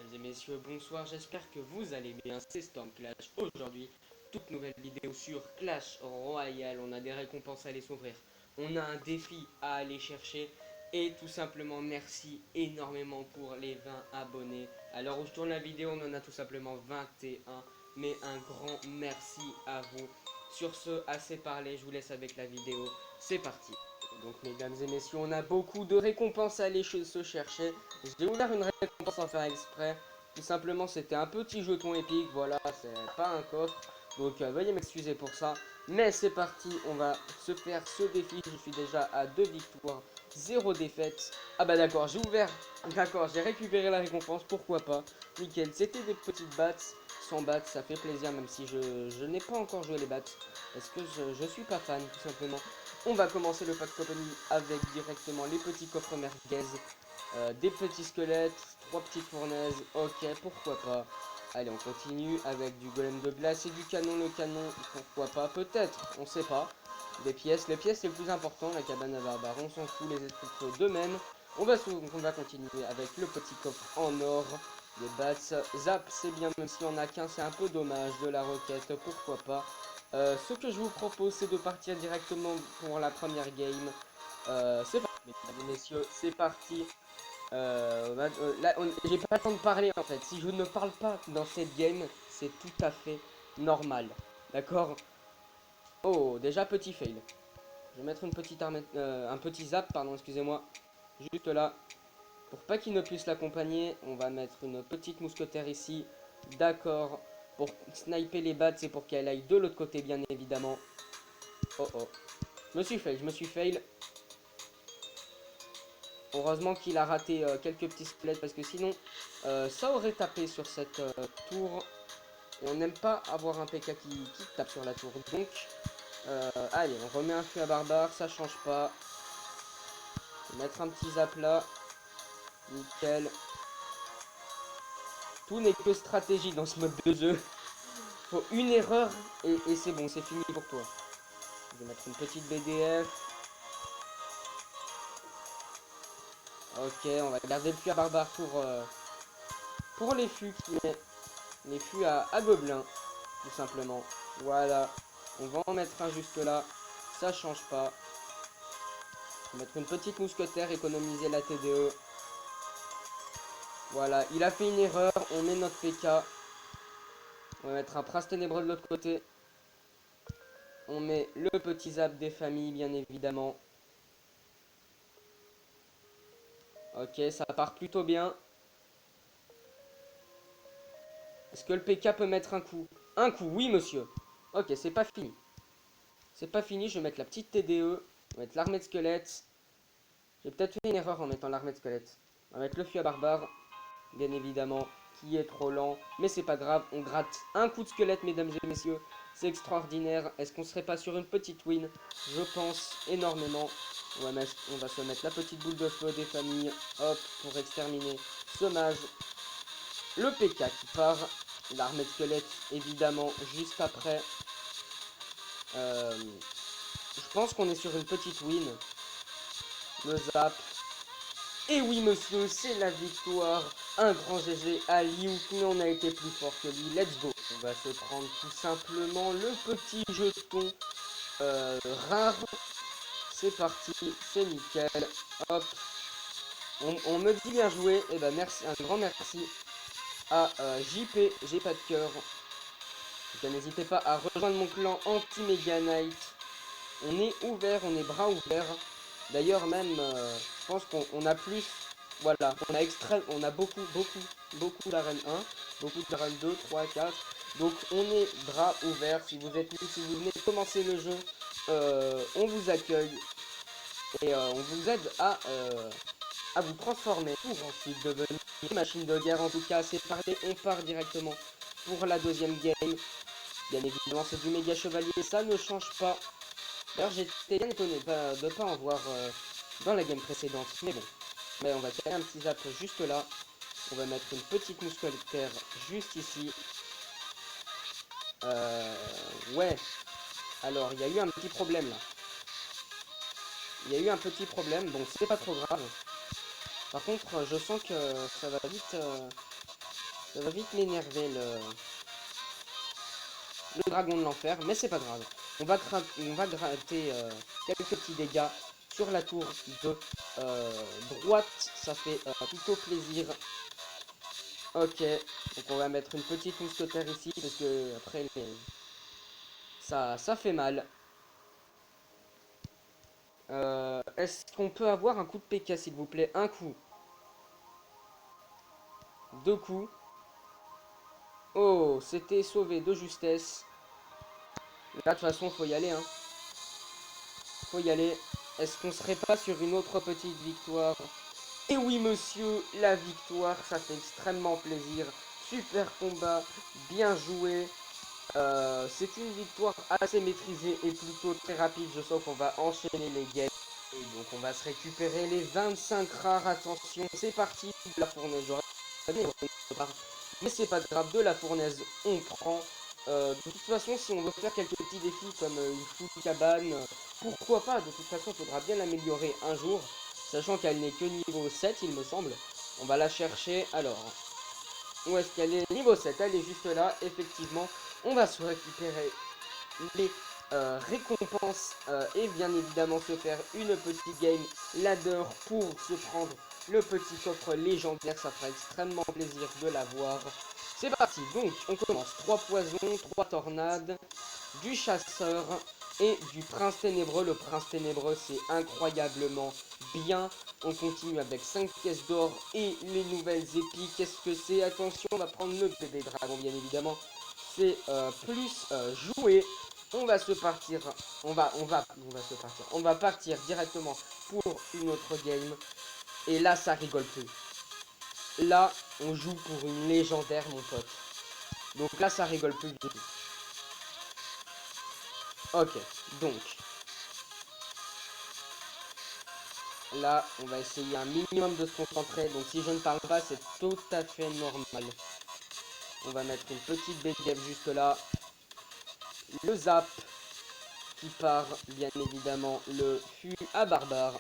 Mesdames et messieurs, bonsoir, j'espère que vous allez bien, c'est Storm Clash. Aujourd'hui, toute nouvelle vidéo sur Clash Royale, on a des récompenses à aller s'ouvrir, on a un défi à aller chercher et tout simplement merci énormément pour les 20 abonnés. À l'heure où je tourne la vidéo, on en a tout simplement 21, mais un grand merci à vous. Sur ce, assez parlé, je vous laisse avec la vidéo, c'est parti. Donc mesdames et messieurs, on a beaucoup de récompenses à aller se chercher. J'ai ouvert une récompense sans faire exprès. Tout simplement, c'était un petit jeton épique. Voilà, c'est pas un coffre. Donc veuillez m'excuser pour ça. Mais c'est parti, on va se faire ce défi. Je suis déjà à 2 victoires, 0 défaite. Ah bah d'accord, j'ai ouvert. D'accord, j'ai récupéré la récompense, pourquoi pas. Nickel, c'était des petites bats. Sans bats, ça fait plaisir même si je n'ai pas encore joué les bats. Parce que je suis pas fan, tout simplement. On va commencer le pack opening avec directement les petits coffres merguez, des petits squelettes, 3 petites fournaises, ok, pourquoi pas. Allez, on continue avec du golem de glace et du canon. Le canon, pourquoi pas, peut-être, on sait pas. Des pièces, les pièces les plus importantes, la cabane à barbare, on s'en fout, les esprits de même. On va continuer avec le petit coffre en or, des bats, zap, c'est bien, même s'il n'y en a qu'un, c'est un peu dommage, de la roquette, pourquoi pas. Ce que je vous propose, c'est de partir directement pour la première game. C'est parti, mesdames et messieurs, c'est parti. Là, j'ai pas le temps de parler en fait. Si je ne parle pas dans cette game, c'est tout à fait normal. D'accord? Oh, déjà petit fail. Je vais mettre une petite arme, un petit zap, pardon, excusez-moi. Juste là. Pour pas qu'il ne puisse l'accompagner, on va mettre une petite mousquetaire ici. D'accord. Pour sniper les bats, c'est pour qu'elle aille de l'autre côté, bien évidemment. Oh oh. Je me suis fail. Heureusement qu'il a raté quelques petits squelettes parce que sinon ça aurait tapé sur cette tour. Et on n'aime pas avoir un PK qui tape sur la tour. Donc, allez, on remet un feu à barbare, ça change pas. Mettre un petit zap là. Nickel. Tout n'est que stratégie dans ce mode de jeu. Faut une erreur et c'est bon, c'est fini pour toi. Je vais mettre une petite BDF. Ok, on va garder le fût à barbare pour les fûts les fûts à gobelins, tout simplement. Voilà. On va en mettre un juste là. Ça change pas. On va mettre une petite mousquetaire, économiser la TDE. Voilà, il a fait une erreur. On met notre PK. On va mettre un prince ténébreux de l'autre côté. On met le petit zap des familles, bien évidemment. Ok, ça part plutôt bien. Est-ce que le PK peut mettre un coup? Un coup, oui, monsieur. Ok, c'est pas fini. C'est pas fini, je vais mettre la petite TDE. On va mettre l'armée de squelettes. J'ai peut-être fait une erreur en mettant l'armée de squelettes. On va mettre le fût à barbare, bien évidemment, qui est trop lent. Mais c'est pas grave, on gratte un coup de squelette, mesdames et messieurs. C'est extraordinaire. Est-ce qu'on serait pas sur une petite win? Je pense énormément. On va se mettre la petite boule de feu des familles. Hop, pour exterminer ce mage. Le PK qui part. L'armée de squelette, évidemment, juste après. Je pense qu'on est sur une petite win. Le zap. Et oui, monsieur, c'est la victoire. Un grand GG à Liu, mais on a été plus fort que lui. Let's go. On va se prendre tout simplement le petit jeton rare. C'est parti, c'est nickel. Hop. On me dit bien joué. Et ben merci, un grand merci à JP. J'ai pas de cœur. N'hésitez pas à rejoindre mon clan anti-Mega Knight. On est ouvert, on est bras ouverts. D'ailleurs même, je pense qu'on a plus, voilà, on a beaucoup d'arène 1, beaucoup d'arène 2, 3, 4. Donc on est bras ouverts. Si vous êtes si vous venez de commencer le jeu, on vous accueille et on vous aide à vous transformer pour ensuite devenir une machine de guerre. En tout cas, c'est parti, on part directement pour la deuxième game. Bien évidemment, c'est du méga chevalier, ça ne change pas. D'ailleurs, j'étais bien étonné de ne pas en voir dans la game précédente. Mais bon, mais on va caler un petit zap juste là. On va mettre une petite mousquetaire juste ici. Ouais. Alors, il y a eu un petit problème là. Il y a eu un petit problème. Bon, c'est pas trop grave. Par contre, je sens que ça va vite Ça va vite m'énerver le dragon de l'enfer, mais c'est pas grave. On va gratter quelques petits dégâts sur la tour de droite. Ça fait plutôt plaisir. Ok, donc on va mettre une petite mousquetaire ici parce que après ça fait mal. Est-ce qu'on peut avoir un coup de PK s'il vous plaît? Un coup, deux coups. Oh, c'était sauvé de justesse. Là, de toute façon, faut y aller, hein. Faut y aller. Est-ce qu'on serait pas sur une autre petite victoire? Et oui, monsieur, la victoire, ça fait extrêmement plaisir. Super combat, bien joué. C'est une victoire assez maîtrisée et plutôt très rapide. Je sens qu'on va enchaîner les games. Et donc, on va se récupérer les 25 rares. Attention, c'est parti. De la fournaise, mais c'est pas grave. De la fournaise, on prend. De toute façon, si on veut faire quelques petits défis comme une full cabane, pourquoi pas? De toute façon, il faudra bien l'améliorer un jour. Sachant qu'elle n'est que niveau 7, il me semble. On va la chercher. Alors, où est-ce qu'elle est? Niveau 7, elle est juste là. Effectivement, on va se récupérer les récompenses et bien évidemment se faire une petite game ladder pour se prendre le petit coffre légendaire. Ça fera extrêmement plaisir de l'avoir. C'est parti, donc on commence. 3 poisons, 3 tornades, du chasseur et du prince ténébreux. Le prince ténébreux, c'est incroyablement bien. On continue avec 5 pièces d'or et les nouvelles épis. Qu'est-ce que c'est? Attention, on va prendre le bébé dragon, bien évidemment. C'est plus joué. On va se partir. On va partir directement pour une autre game. Et là, ça rigole plus. Là, on joue pour une légendaire, mon pote. Donc là, ça rigole plus du tout. Ok, donc là, on va essayer un minimum de se concentrer. Donc si je ne parle pas, c'est tout à fait normal. On va mettre une petite BDF juste là. Le zap qui part, bien évidemment, le fût à barbare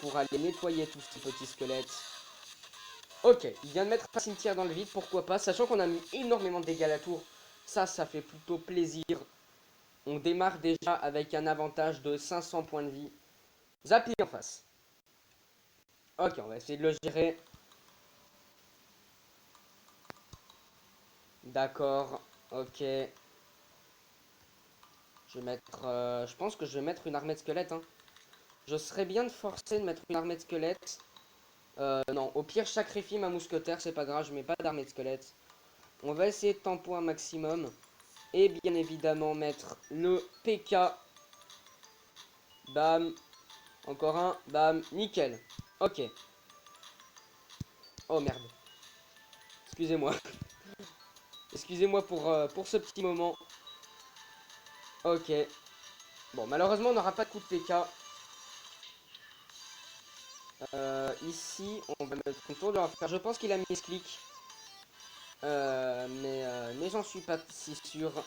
pour aller nettoyer tous ces petits squelettes. Ok, il vient de mettre un cimetière dans le vide, pourquoi pas. Sachant qu'on a mis énormément de dégâts à la tour. Ça fait plutôt plaisir. On démarre déjà avec un avantage de 500 points de vie. Zappy en face. Ok, on va essayer de le gérer. D'accord, ok. Je vais mettre... je pense que je vais mettre une armée de squelettes. Hein. Je serais bien de forcer de mettre une armée de squelettes. Non, au pire, je sacrifie ma mousquetaire, c'est pas grave, je mets pas d'armée de squelettes. On va essayer de tempo un maximum. Et bien évidemment mettre le PK. Bam. Encore un. Bam. Nickel. Ok. Oh merde. Excusez-moi. Excusez-moi pour ce petit moment. Ok. Bon, malheureusement, on n'aura pas de coup de PK. Ici, on va mettre une tour de l'enfer. Je pense qu'il a mis ce clic. Mais j'en suis pas si sûr. En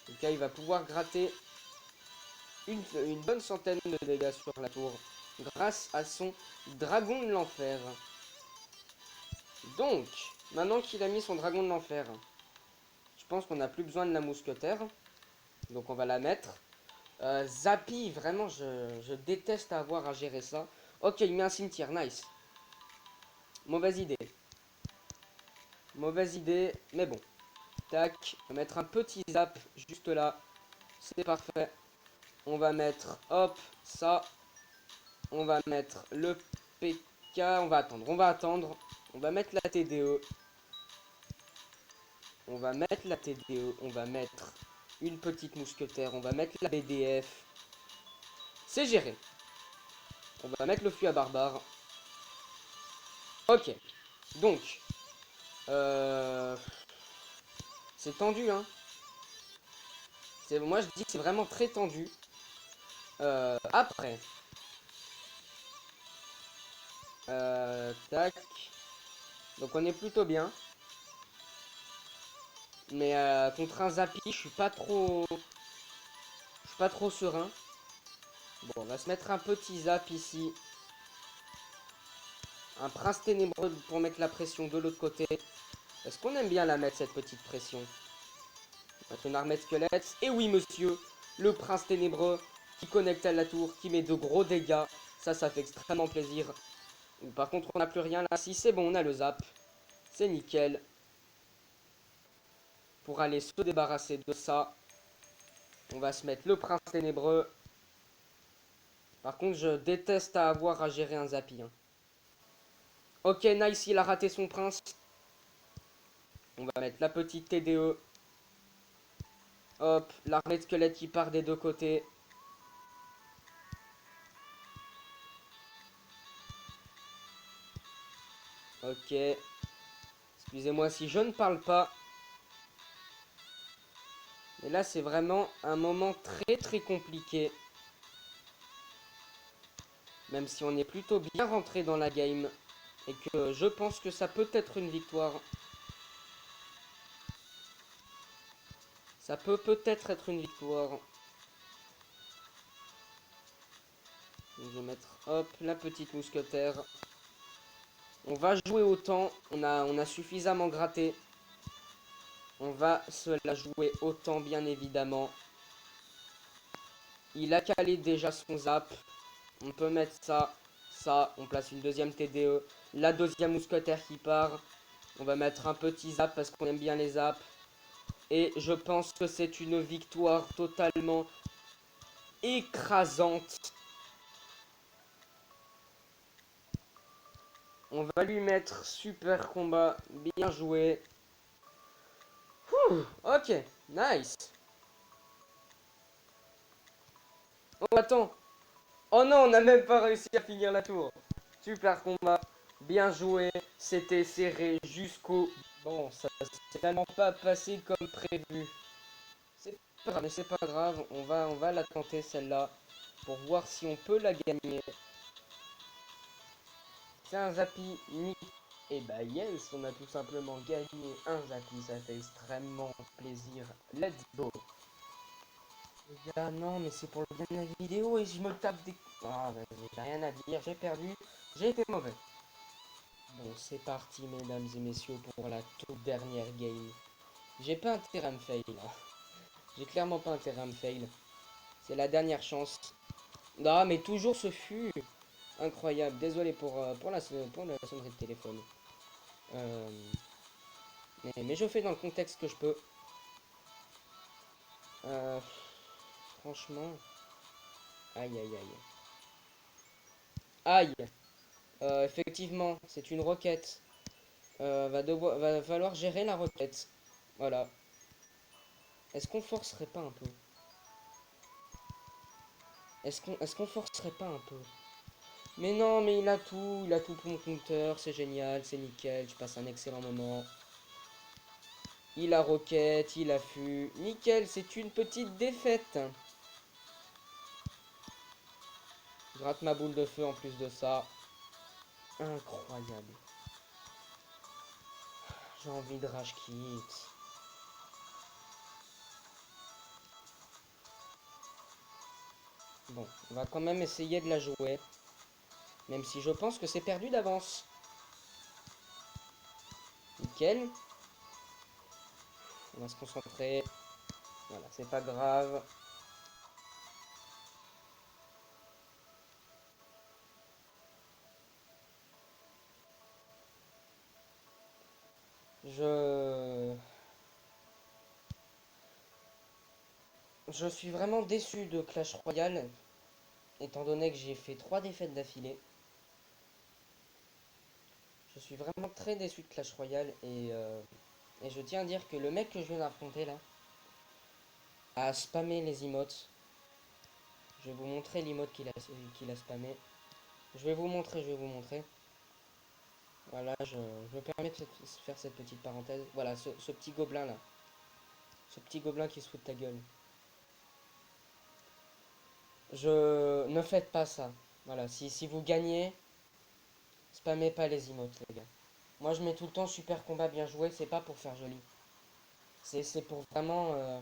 tout cas, il va pouvoir gratter une bonne centaine de dégâts sur la tour. Grâce à son dragon de l'enfer. Donc, maintenant qu'il a mis son dragon de l'enfer, je pense qu'on n'a plus besoin de la mousquetaire. Donc on va la mettre. Zappy, vraiment, je déteste avoir à gérer ça. Ok, il met un cimetière, nice. Mauvaise idée. Mauvaise idée, mais bon. Tac, on va mettre un petit zap juste là. C'est parfait. On va mettre, hop, ça. On va mettre le PK. On va attendre, on va attendre. On va mettre la TDE. On va mettre la TDE. On va mettre une petite mousquetaire. On va mettre la BDF. C'est géré. On va mettre le fût à barbare. Ok. Donc. C'est tendu, hein. Moi, je dis que c'est vraiment très tendu. Après. Tac. Donc, on est plutôt bien. Mais contre un Zappy, je suis pas trop... Je suis pas trop serein. Bon, on va se mettre un petit zap ici. Un prince ténébreux pour mettre la pression de l'autre côté. Est-ce qu'on aime bien la mettre, cette petite pression? On va mettre une armée de squelettes. Et oui, monsieur, le prince ténébreux qui connecte à la tour, qui met de gros dégâts. Ça fait extrêmement plaisir. Par contre, on n'a plus rien là. Si, c'est bon, on a le zap. C'est nickel. Pour aller se débarrasser de ça, on va se mettre le prince ténébreux. Par contre, je déteste avoir à gérer un zappy. Hein. Ok, nice, il a raté son prince. On va mettre la petite TDE. Hop, l'armée de squelettes qui part des deux côtés. Ok. Excusez-moi si je ne parle pas. Mais là, c'est vraiment un moment très compliqué. Même si on est plutôt bien rentré dans la game. Et que je pense que ça peut être une victoire. Ça peut peut-être être une victoire. Je vais mettre, hop, la petite mousquetaire. On va jouer autant. On a suffisamment gratté. On va se la jouer autant, bien évidemment. Il a calé déjà son zap. On peut mettre ça. Ça, on place une deuxième TDE. La deuxième mousquetaire qui part. On va mettre un petit zap parce qu'on aime bien les zaps. Et je pense que c'est une victoire totalement écrasante. On va lui mettre super combat. Bien joué. Ok, nice. Oh, attends. Oh non, on n'a même pas réussi à finir la tour. Super combat. Bien joué. C'était serré jusqu'au... Bon, ça s'est tellement pas passé comme prévu. C'est pas grave, mais c'est pas grave. On va la tenter celle-là. Pour voir si on peut la gagner. C'est un Zappy Nick. Et bah yes, on a tout simplement gagné un Zappy. Ça fait extrêmement plaisir. Let's go. Les gars, non, mais c'est pour le bien de la vidéo et je me tape des... Ah, vas-y, j'ai rien à dire, j'ai perdu, j'ai été mauvais. Bon, c'est parti, mesdames et messieurs, pour la toute dernière game. J'ai pas intérêt à me fail, là. J'ai clairement pas intérêt à me fail. C'est la dernière chance. Non, mais toujours ce fut incroyable. Désolé pour la sonnerie de téléphone. Euh, mais je fais dans le contexte que je peux. Euh, franchement... Aïe, aïe, aïe. Aïe. Effectivement, c'est une requête. Va falloir gérer la requête. Voilà. Est-ce qu'on forcerait pas un peu? Est-ce qu'on forcerait pas un peu? Mais non, mais il a tout pour mon compteur, c'est génial, c'est nickel, je passe un excellent moment. Il a roquette, il a fût. Nickel, c'est une petite défaite. Je rate ma boule de feu en plus de ça. Incroyable. J'ai envie de rage quit. Bon, on va quand même essayer de la jouer. Même si je pense que c'est perdu d'avance. Nickel. On va se concentrer. Voilà, c'est pas grave. Je... Je suis vraiment déçu de Clash Royale, étant donné que j'ai fait 3 défaites d'affilée. Je suis vraiment très déçu de Clash Royale et je tiens à dire que le mec que je viens d'affronter là a spammé les emotes. Je vais vous montrer l'emote qu'il a spammé. Je vais vous montrer, je vais vous montrer. Voilà, je me permets de faire cette petite parenthèse. Voilà, ce petit gobelin là. Ce petit gobelin qui se fout de ta gueule. Ne faites pas ça. Voilà, si vous gagnez, spammez pas les emotes, les gars. Moi, je mets tout le temps super combat bien joué, c'est pas pour faire joli. C'est pour vraiment.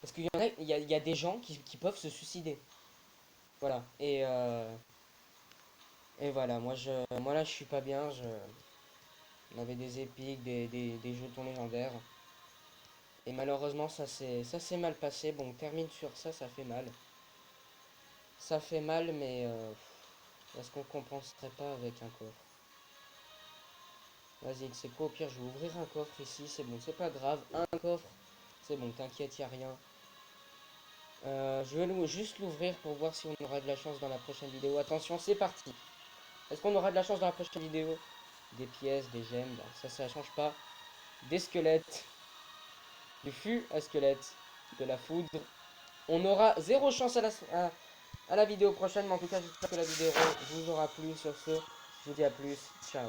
Parce qu'il y en a, il y a des gens qui peuvent se suicider. Voilà. Et voilà, moi là, je suis pas bien. On avait des épiques, des jetons légendaires. Et malheureusement, ça s'est mal passé. Bon, on termine sur ça, ça fait mal. Ça fait mal, mais est-ce qu'on compenserait pas avec un coffre? Vas-y, c'est quoi au pire, je vais ouvrir un coffre ici, c'est bon, c'est pas grave. Un coffre, c'est bon, t'inquiète, y a rien. Je vais juste l'ouvrir pour voir si on aura de la chance dans la prochaine vidéo. Attention, c'est parti. Est-ce qu'on aura de la chance dans la prochaine vidéo? Des pièces, des gemmes, bah, ça change pas. Des squelettes, du fût à squelette, de la foudre. On aura zéro chance à la vidéo prochaine, mais en tout cas, j'espère que la vidéo vous aura plu. Sur ce, je vous dis à plus. Ciao.